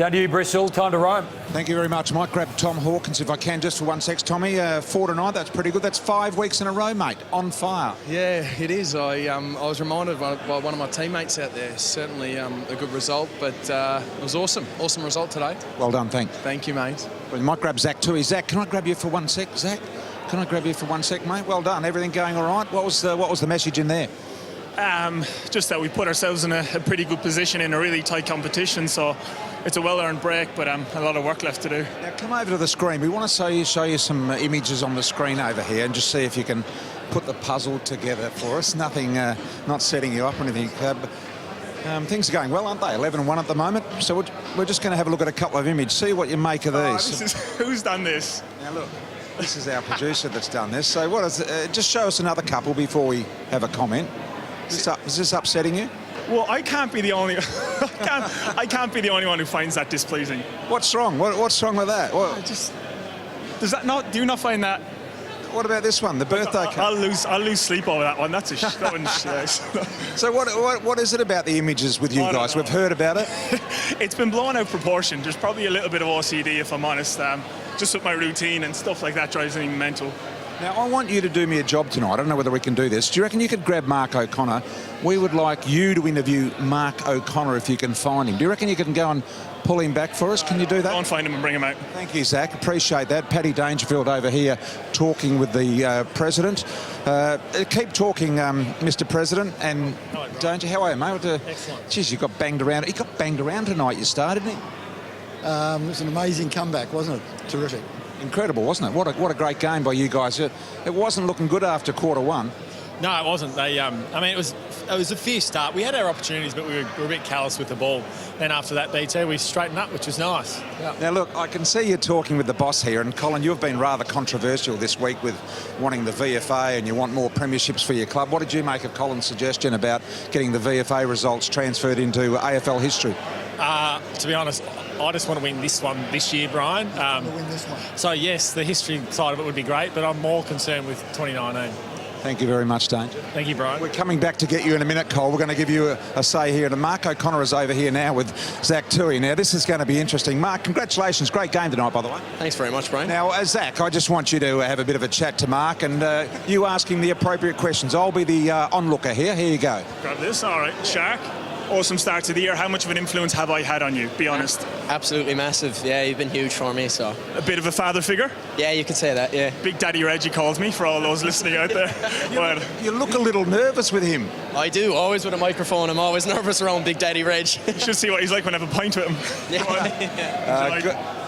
Down to you, Bristol. Time to roam. Thank you very much, Mike. Grab Tom Hawkins if I can just for 1 sec. Tommy, 4 tonight, that's pretty good. That's 5 weeks in a row, mate. On fire. Yeah, it is. I was reminded by one of my teammates out there. Certainly a good result, but it was awesome. Awesome result today. Well done, Thank you, mate. Well, you might grab Zach too. Zach, can I grab you for 1 sec, Zach? Can I grab you for 1 sec, mate? Well done. Everything going all right? What was the message in there? Just that we put ourselves in a pretty good position in a really tight competition, so it's a well-earned break, but a lot of work left to do. Now come over to the screen. We want to show you some images on the screen over here and just see if you can put the puzzle together for us. Nothing, not setting you up or anything. Things are going well, aren't they? 11-1 at the moment. So we're just going to have a look at a couple of images, see what you make of these. Who's done this? Now look, this is our producer that's done this. So what is just show us another couple before we have a comment. Is this upsetting you? Well, I can't be the only. I can't be the only one who finds that displeasing. What's wrong? What's wrong with that? Does that not? Do you not find that? What about this one, the birthday cake? I'll lose sleep over that one. That's that one's. So what is it about the images with you guys? We've heard about it. It's been blown out of proportion. There's probably a little bit of OCD, if I'm honest. Just with my routine and stuff like that drives me mental. Now, I want you to do me a job tonight. I don't know whether we can do this. Do you reckon you could grab Mark O'Connor? We would like you to interview Mark O'Connor if you can find him. Do you reckon you can go and pull him back for us? Can you do that? Go and find him and bring him out. Thank you, Zach. Appreciate that. Paddy Dangerfield over here talking with the President. Keep talking, Mr. President. And Danger, how are you, mate? Excellent. Geez, you got banged around. He got banged around tonight, you started, didn't he? It was an amazing comeback, wasn't it? Terrific. Incredible, wasn't it? What a great game by you guys. It wasn't looking good after quarter one. No, it wasn't. They, I mean, it was a fierce start. We had our opportunities, but we were a bit callous with the ball. Then after that, BT, we straightened up, which was nice. Yeah. Now, look, I can see you talking with the boss here, and Colin, you've been rather controversial this week with wanting the VFA and you want more premierships for your club. What did you make of Colin's suggestion about getting the VFA results transferred into AFL history? To be honest, I just want to win this one this year, Brian. Win this one. So, yes, the history side of it would be great, but I'm more concerned with 2019. Thank you very much, Danger. Thank you, Brian. We're coming back to get you in a minute, Cole. We're going to give you a say here. And Mark O'Connor is over here now with Zach Toohey. Now, this is going to be interesting. Mark, congratulations. Great game tonight, by the way. Thanks very much, Brian. Now, Zach, I just want you to have a bit of a chat to Mark and you ask him the appropriate questions. I'll be the onlooker here. Here you go. Grab this. All right, Shark. Awesome start to the year. How much of an influence have I had on you? Be honest. Absolutely massive. Yeah, you've been huge for me. So a bit of a father figure. Yeah, you could say that. Yeah. Big Daddy Reggie calls me for all those listening out there. You look a little nervous with him. I do. Always with a microphone. I'm always nervous around Big Daddy Reg. You should see what he's like when I have a pint with him. Yeah.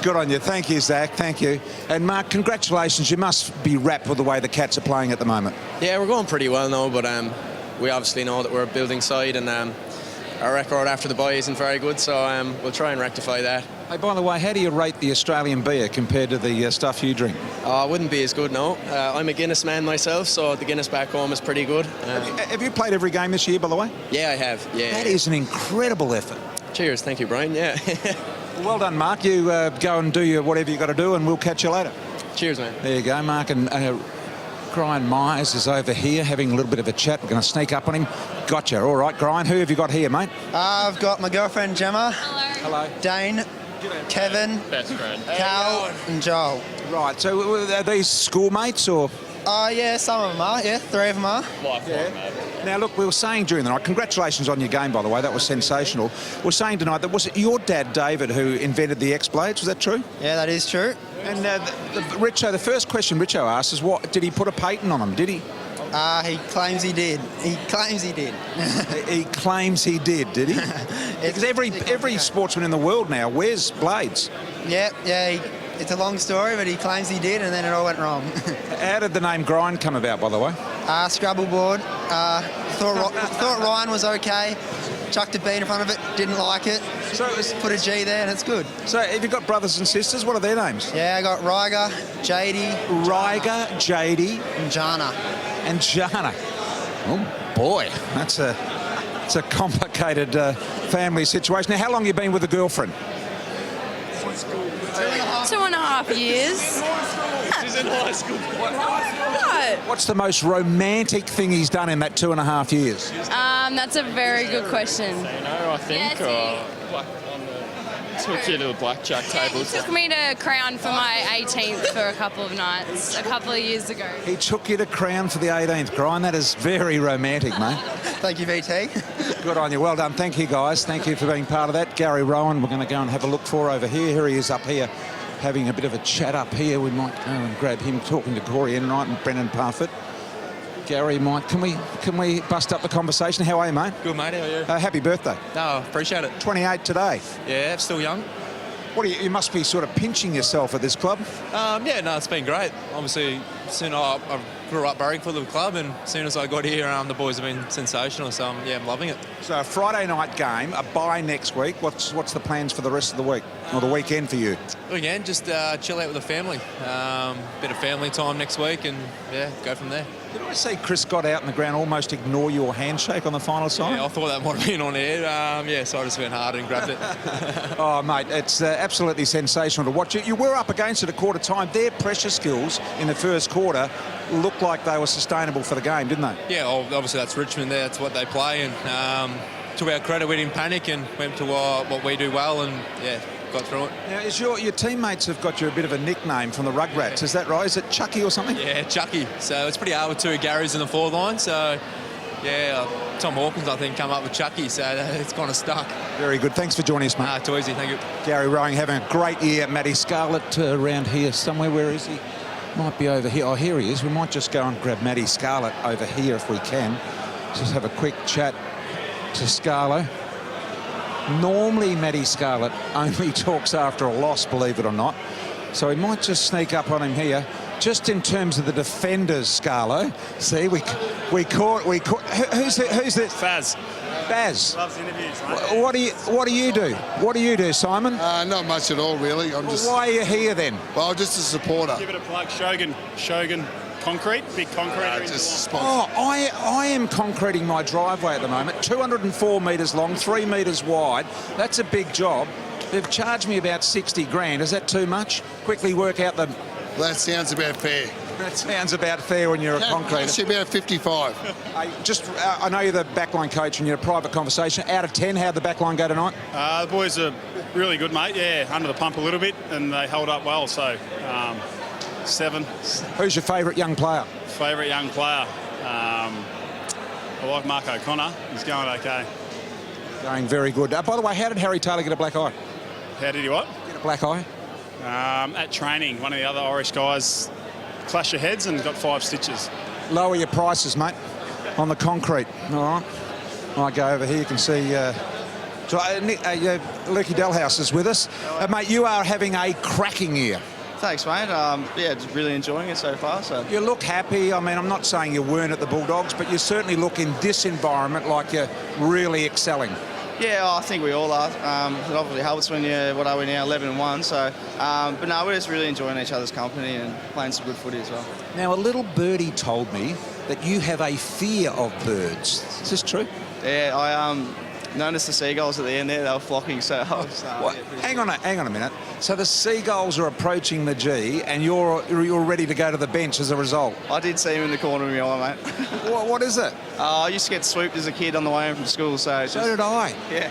Good on you. Thank you, Zach. Thank you. And Mark, congratulations. You must be wrapped with the way the Cats are playing at the moment. Yeah, we're going pretty well now, but we obviously know that we're a building side, and our record after the bye isn't very good, so we'll try and rectify that. Hey, by the way, how do you rate the Australian beer compared to the stuff you drink? It wouldn't be as good, no. I'm a Guinness man myself, so the Guinness back home is pretty good. Have you played every game this year, by the way? Yeah, I have. Yeah. That is an incredible effort. Cheers. Thank you, Brian. Yeah. Well done, Mark. You go and do whatever you got to do, and we'll catch you later. Cheers, man. There you go, Mark. And Brian Myers is over here having a little bit of a chat. We're going to sneak up on him. Gotcha. All right, Brian, who have you got here, mate? I've got my girlfriend Gemma. Hello. Dane, Kevin, Best friend. Cal, and Joel. Right, so are these schoolmates or? Yeah, some of them are. Yeah, 3 of them are. Now, look, we were saying during the night, congratulations on your game, by the way, that was sensational. We were saying tonight that was it your dad, David, who invented the X-Blades, was that true? Yeah, that is true. And Richo, the first question Richo asked is, what did he put a patent on them, did he? He claims he did. He claims he did. He claims he did he? Because every sportsman in the world now wears blades. Yeah, it's a long story, but he claims he did, and then it all went wrong. How did the name Grind come about, by the way? Scrabble board. Thought Ryan was okay. Chucked a B in front of it, didn't like it. So put a G there, and it's good. So have you got brothers and sisters? What are their names? Yeah, I got Ryger, JD, and Jana. And Jana. Oh boy, it's a complicated family situation. Now, how long have you been with a girlfriend? 2.5 years. She's in high school. What? What's the most romantic thing he's done in that 2.5 years? That's a very good question. I think. Took you to the blackjack table. He took me to Crown for my 18th for a couple of nights, a couple of years ago. He took you to Crown for the 18th, Brian. That is very romantic, mate. Thank you, VT. Good on you. Well done. Thank you, guys. Thank you for being part of that. Gary Rohan, we're going to go and have a look for over here. Here he is up here, having a bit of a chat up here. We might go and grab him, talking to Corey Enright and Brendan Parfitt. Gary, Mike, can we bust up the conversation? How are you, mate? Good, mate. How are you? Happy birthday. No, appreciate it. 28 today. Yeah, still young. What do you must be sort of pinching yourself at this club? Yeah, no, it's been great. Obviously, I grew up barring for the club, and as soon as I got here, the boys have been sensational. So yeah, I'm loving it. So a Friday night game, a bye next week. What's the plans for the rest of the week or the weekend for you? Again, just chill out with the family. Bit of family time next week, and yeah, go from there. Did I see Chris got out in the ground, almost ignore your handshake on the final side? Yeah, I thought that might have been on air. So I just went hard and grabbed it. Oh, mate, it's absolutely sensational to watch. You were up against it at quarter time. Their pressure skills in the first quarter looked like they were sustainable for the game, didn't they? Yeah, obviously that's Richmond there. That's what they play. And to our credit, we didn't panic and went to what we do well, and yeah, got through it. Now, your teammates have got you a bit of a nickname from the Rugrats. Is that right? Is it Chucky or something? Yeah, Chucky. So it's pretty hard with two Garys in the forward line. So yeah, Tom Hawkins, I think, come up with Chucky. So it's kind of stuck. Very good. Thanks for joining us, mate. Too easy. Thank you. Gary Rohan having a great year. Matty Scarlett around here somewhere. Where is he? Might be over here. Oh, here he is. We might just go and grab Matty Scarlett over here if we can. Just have a quick chat to Scarlett. Normally, Matty Scarlett only talks after a loss, believe it or not. So we might just sneak up on him here. Just in terms of the defenders, Scarlo. See, we caught. Who's this? Faz. Baz. Loves interviews, mate. What do you do? What do you do, Simon? Not much at all, really. Why are you here then? Well, just a supporter. Give it a plug, Shogun Concrete, big concrete. I am concreting my driveway at the moment. 204 metres long, 3 metres wide. That's a big job. They've charged me about 60 grand. Is that too much? Quickly work out the... That sounds about fair. That sounds about fair when you're a concreter. It's about 55. I know you're the backline coach and you're a private conversation. Out of 10, how'd the backline go tonight? The boys are really good, mate. Yeah, under the pump a little bit, and they held up well. So, 7. Who's your favourite young player? Favourite young player? I like Mark O'Connor. He's going okay. Going very good. By the way, how did Harry Taylor get a black eye? How did he what? Get a black eye? At training, one of the other Irish guys clashed their heads and got 5 stitches. Lower your prices, mate, on the concrete. All right. Might go over here. You can see Lukey Dahlhaus is with us. Mate, you are having a cracking year. Thanks, mate. Yeah, just really enjoying it so far. So you look happy. I mean, I'm not saying you weren't at the Bulldogs, but you certainly look in this environment like you're really excelling. Yeah, I think we all are. It obviously helps when you're, what are we now, 11-1. So, but no, we're just really enjoying each other's company and playing some good footy as well. Now, a little birdie told me that you have a fear of birds. Is this true? Yeah, I noticed the seagulls at the end there. They were flocking, so I was... Hang on a minute. So the seagulls are approaching the G and you're ready to go to the bench as a result? I did see him in the corner of my eye, mate. What is it? I used to get swooped as a kid on the way home from school, so... So did I. Yeah.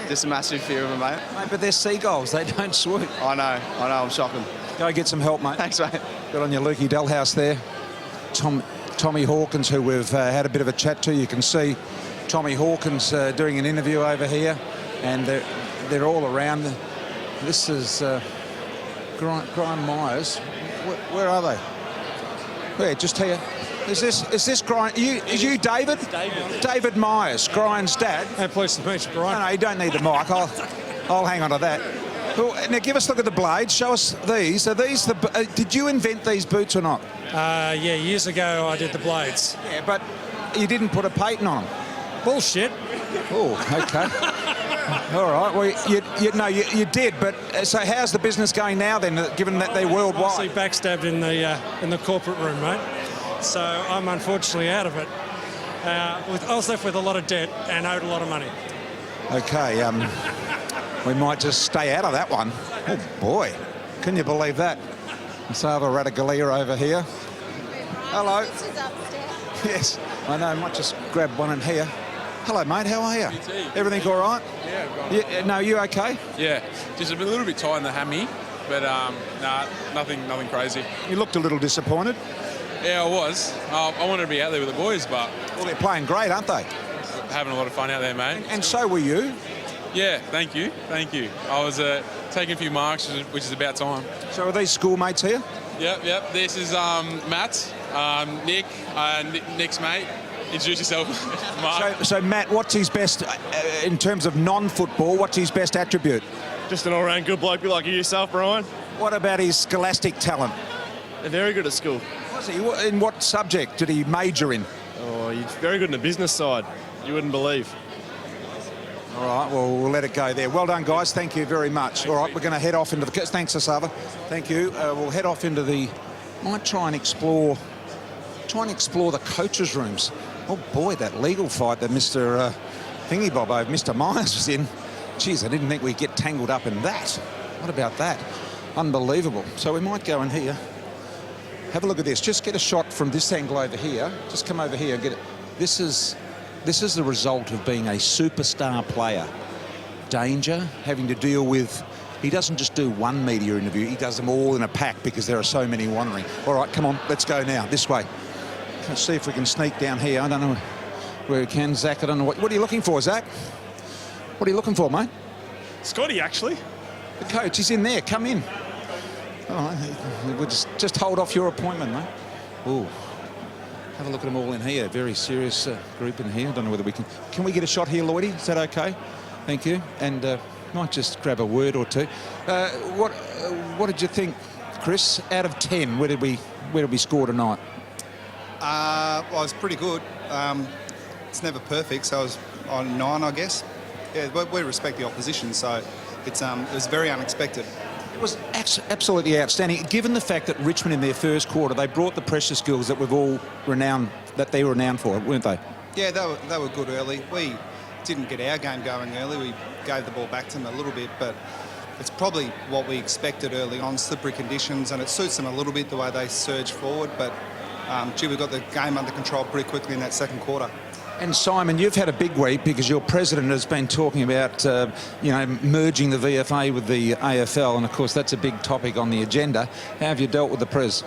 Just a massive fear of them, mate. Mate, but they're seagulls. They don't swoop. I know. I'm shocking. Go get some help, mate. Thanks, mate. Good on your Lukey Dahlhaus there. Tommy Hawkins, who we've had a bit of a chat to. You can see Tommy Hawkins doing an interview over here, and they're all around. This is Grime Myers. Where are they? Where? Just here. Is this Grime? Is you David? David Myers, Grime's dad. Pleased to meet you, Brian. No, you don't need the mic. I'll hang on to that. Now give us a look at the blades. Show us these. Are these the? Did you invent these boots or not? Yeah, years ago I did the blades. Yeah, but you didn't put a patent on them. Bullshit. Oh, okay. All right. Well, you did. But so how's the business going now then? Given that they're worldwide. Obviously backstabbed in the corporate room, mate. So I'm unfortunately out of it. I was left with a lot of debt and owed a lot of money. Okay. We might just stay out of that one. Oh boy, can you believe that? Sava Radagalia over here. Hello. Yes, I know. I might just grab one in here. Hello, mate. How are you? Everything all right? Yeah. No, you okay? Yeah. Just a little bit tight in the hammy, but nothing crazy. You looked a little disappointed. Yeah, I was. I wanted to be out there with the boys, but Well, they're playing great, aren't they? having a lot of fun out there, mate. And so were you. Yeah, thank you. I was taking a few marks, which is about time. So are these schoolmates here? Yep. This is Matt, Nick, Nick's mate. Introduce yourself, Mark. So Matt, what's his best, in terms of non-football, what's his best attribute? Just an all-round good bloke, like you yourself, Rohan. What about his scholastic talent? They're very good at school. Was he? In what subject did he major in? Oh, he's very good in the business side. You wouldn't believe. All right, well, we'll let it go there. Well done, guys. Thank you very much. All right, we're going to head off into the... Thanks, Asava. Thank you. We'll head off into the... Might try and explore the coaches' rooms. Oh, boy, that legal fight that Mr. Mr. Myers was in. Geez, I didn't think we'd get tangled up in that. What about that? Unbelievable. So we might go in here. Have a look at this. Just get a shot from this angle over here. Just come over here and get it. This is the result of being a superstar player. Danger, having to deal with... He doesn't just do one media interview. He does them all in a pack because there are so many wandering. All right, come on. Let's go now. This way. Let's see if we can sneak down here. I don't know where we can. Zach, I don't know. What are you looking for, Zach? What are you looking for, mate? Scotty, actually. The coach, he's in there. Come in. All right, we'll just hold off your appointment, mate. Ooh. Have a look at them all in here. Very serious group in here. I don't know whether we can... Can we get a shot here, Lloydie? Is that okay? Thank you. And might just grab a word or two. What did you think, Chris? Out of 10, where did we score tonight? Well, it was pretty good. It's never perfect, so I was on 9, I guess. Yeah, we respect the opposition, so it was very unexpected. It was absolutely outstanding, given the fact that Richmond in their first quarter, they brought the pressure skills that they're renowned for, weren't they? Yeah, they were good early. We didn't get our game going early. We gave the ball back to them a little bit, but it's probably what we expected early on, slippery conditions, and it suits them a little bit the way they surge forward, but we got the game under control pretty quickly in that second quarter. And Simon, you've had a big week because your president has been talking about, merging the VFA with the AFL, and of course that's a big topic on the agenda. How have you dealt with the Pres?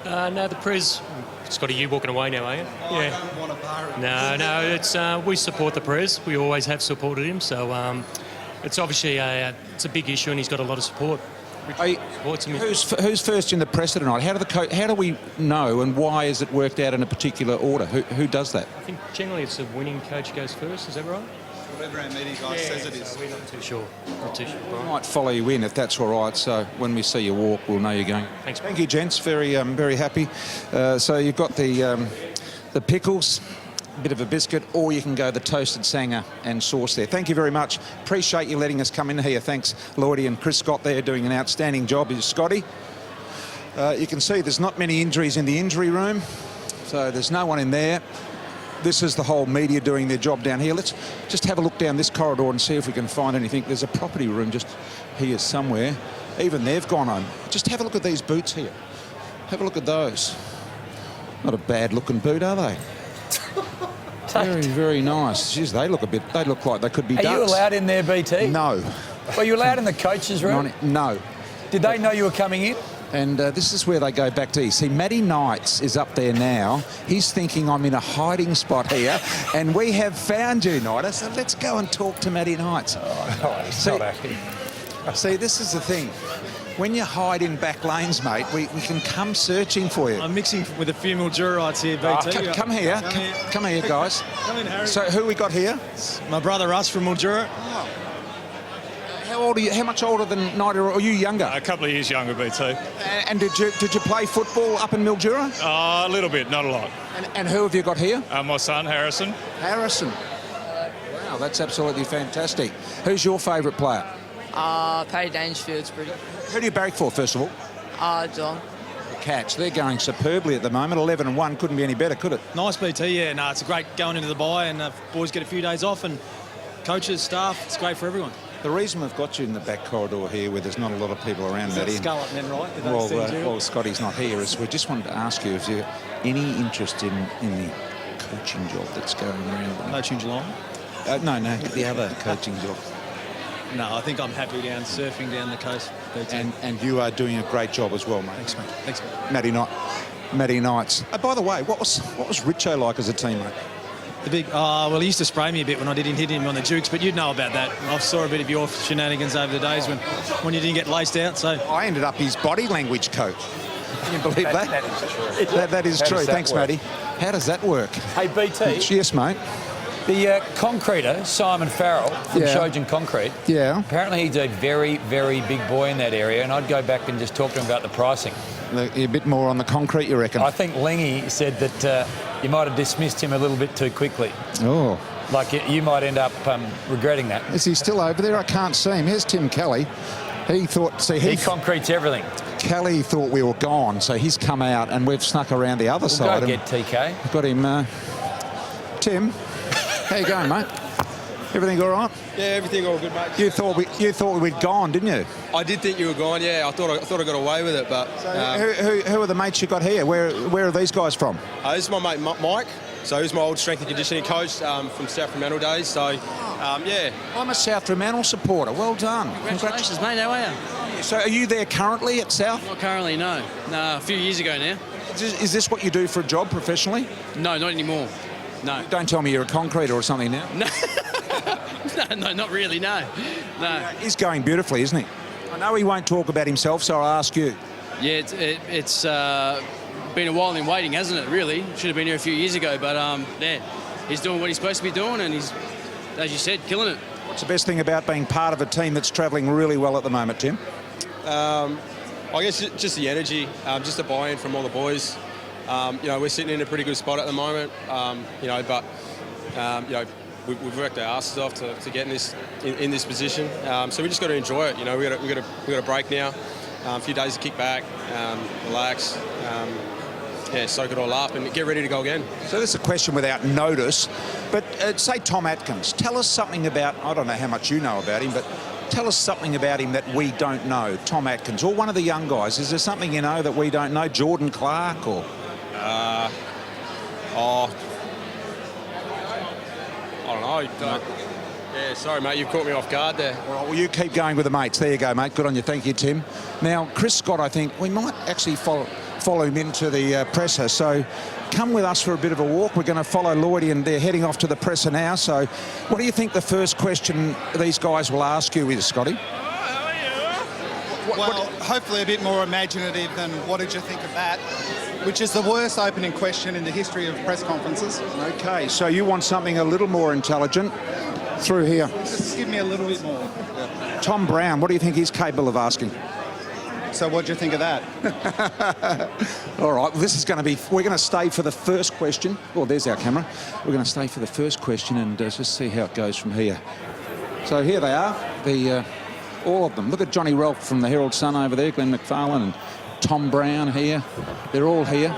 No, the Pres. Scotty, you walking away now, are you? I don't want to bar it. No, it's we support the Pres. We always have supported him, so it's obviously it's a big issue, and he's got a lot of support. Who's first in the press tonight? How do we know, and why is it worked out in a particular order? Who does that? I think generally it's the winning coach goes first. Is that right? Whatever our media guy says it is. So we're not too sure. We might follow you in if that's all right. So when we see you walk, we'll know you're going. Thanks. Thank you, gents. Very happy. So you've got the pickles. Bit of a biscuit, or you can go the toasted sanger and sauce there. Thank you very much. Appreciate you letting us come in here. Thanks, Lloydie and Chris Scott there doing an outstanding job. Is Scotty. You can see there's not many injuries in the injury room, so there's no one in there. This is the whole media doing their job down here. Let's just have a look down this corridor and see if we can find anything. There's a property room just here somewhere. Even they've gone home. Just have a look at these boots here. Have a look at those. Not a bad looking boot, are they? Very, very nice. Jeez, they look like they could be ducks. Are you allowed in there, BT? No. Were you allowed in the coaches' room? No. Did they know you were coming in? And this is where they go back to. See, Matty Knights is up there now. He's thinking I'm in a hiding spot here, and we have found you, Knights. So let's go and talk to Matty Knights. Oh, he's not happy. See, this is the thing. When you hide in back lanes, mate, we can come searching for you. I'm mixing with a few Mildurites here, BT. Come here. Come here, guys. Come in, Harry. So who we got here? My brother Russ from Mildura. Oh. How old are you? How much older than Knight, or are you younger? A couple of years younger, BT. And did you play football up in Mildura? A little bit, not a lot. And who have you got here? My son, Harrison. Harrison. Wow, that's absolutely fantastic. Who's your favourite player? Patrick Dangerfield's pretty. Who do you barrack for, first of all? Geelong. The Cats. They're going superbly at the moment. 11-1. Couldn't be any better, could it? Nice, BT, yeah. No, it's a great going into the bye, and boys get a few days off, and coaches, staff, it's great for everyone. The reason we've got you in the back corridor here where there's not a lot of people around, Matty. Scarlett men, right? Well, Scotty's not here. Is we just wanted to ask you if you any interest in the coaching job that's going around? Coaching Geelong? No, the other coaching job. No, I think I'm happy down surfing down the coast. And you are doing a great job as well, mate. Thanks, mate. Thanks, mate. Matty Knights. By the way, what was Richo like as a teammate? The big, well, he used to spray me a bit when I didn't hit him on the jukes, but you'd know about that. I saw a bit of your shenanigans over the days when you didn't get laced out. So I ended up his body language coach. Can you believe that? That is true. That is true. Thanks, Matty. How does that work? Hey, BT. Yes, mate. The concreter, Simon Farrell from Shojan Concrete. Yeah. Apparently he's a very, very big boy in that area, and I'd go back and just talk to him about the pricing. A bit more on the concrete, you reckon? I think Lingy said that you might have dismissed him a little bit too quickly. Oh. Like you might end up regretting that. Is he still over there? I can't see him. Here's Tim Kelly. He thought... he concretes everything. Kelly thought we were gone, so he's come out and we've snuck around the other side. Go get TK. Got him... Tim, how you going, mate? Everything all right? Yeah, everything all good, mate. You thought we'd gone, didn't you? I did think you were gone. Yeah, I thought I got away with it, but. Who are the mates you got here? Where are these guys from? This is my mate Mike. So he's my old strength and conditioning coach from South Fremantle days. So yeah. I'm a South Fremantle supporter. Well done. Congratulations, mate. How are you? So are you there currently at South? Not currently, no. No, a few years ago now. Is this what you do for a job professionally? No, not anymore. No. Don't tell me you're a concreter or something now. No. No, not really, no. He's going beautifully, isn't he? I know he won't talk about himself, so I'll ask you. Yeah, it's been a while in waiting, hasn't it, really? Should have been here a few years ago, but yeah, he's doing what he's supposed to be doing, and he's, as you said, killing it. What's the best thing about being part of a team that's travelling really well at the moment, Tim? I guess just the energy, just the buy-in from all the boys. We're sitting in a pretty good spot at the moment, we've worked our asses off to get in this position. So we just got to enjoy it. We got a break now, a few days to kick back, relax, soak it all up, and get ready to go again. So this is a question without notice, but say Tom Atkins. Tell us something about. I don't know how much you know about him, but tell us something about him that we don't know. Tom Atkins, or one of the young guys. Is there something you know that we don't know? Jordan Clark, or? I don't know. Yeah, sorry, mate. You've caught me off guard there. All right, well, you keep going with the mates. There you go, mate. Good on you. Thank you, Tim. Now, Chris Scott, I think we might actually follow him into the presser. So come with us for a bit of a walk. We're going to follow Lloydie, and they're heading off to the presser now. So what do you think the first question these guys will ask you is, Scotty? Well, hopefully a bit more imaginative than what did you think of that, which is the worst opening question in the history of press conferences. Okay, so you want something a little more intelligent through here. Just give me a little bit more. Tom Brown, what do you think he's capable of asking? So what do you think of that? All right, well, this is going to be... We're going to stay for the first question. Oh, there's our camera. We're going to stay for the first question and just see how it goes from here. So here they are, all of them. Look at Johnny Ralph from the Herald Sun over there, Glenn McFarlane and Tom Brown here. They're all here.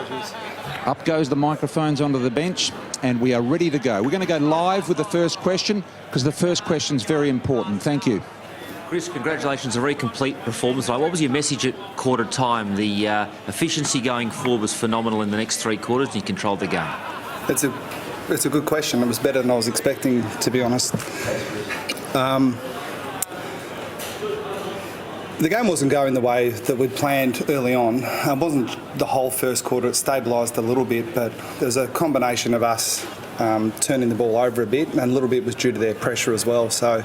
Up goes the microphones onto the bench, and we are ready to go. We're going to go live with the first question, because the first question's very important. Thank you. Chris, congratulations, a very complete performance. What was your message at quarter time? The efficiency going forward was phenomenal in the next three quarters, and you controlled the game. It's a good question. It was better than I was expecting, to be honest. The game wasn't going the way that we'd planned early on. It wasn't the whole first quarter. It stabilised a little bit, but there's a combination of us turning the ball over a bit, and a little bit was due to their pressure as well. So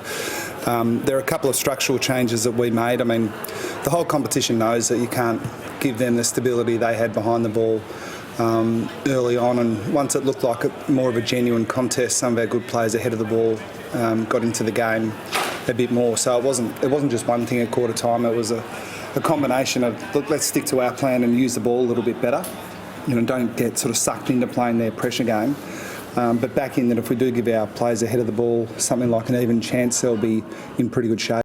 there are a couple of structural changes that we made. I mean, the whole competition knows that you can't give them the stability they had behind the ball early on, and once it looked like more of a genuine contest, some of our good players ahead of the ball got into the game a bit more. So it wasn't just one thing at quarter time. It was a combination of, look, let's stick to our plan and use the ball a little bit better. Don't get sort of sucked into playing their pressure game. But back in that, if we do give our players ahead of the ball something like an even chance, they'll be in pretty good shape.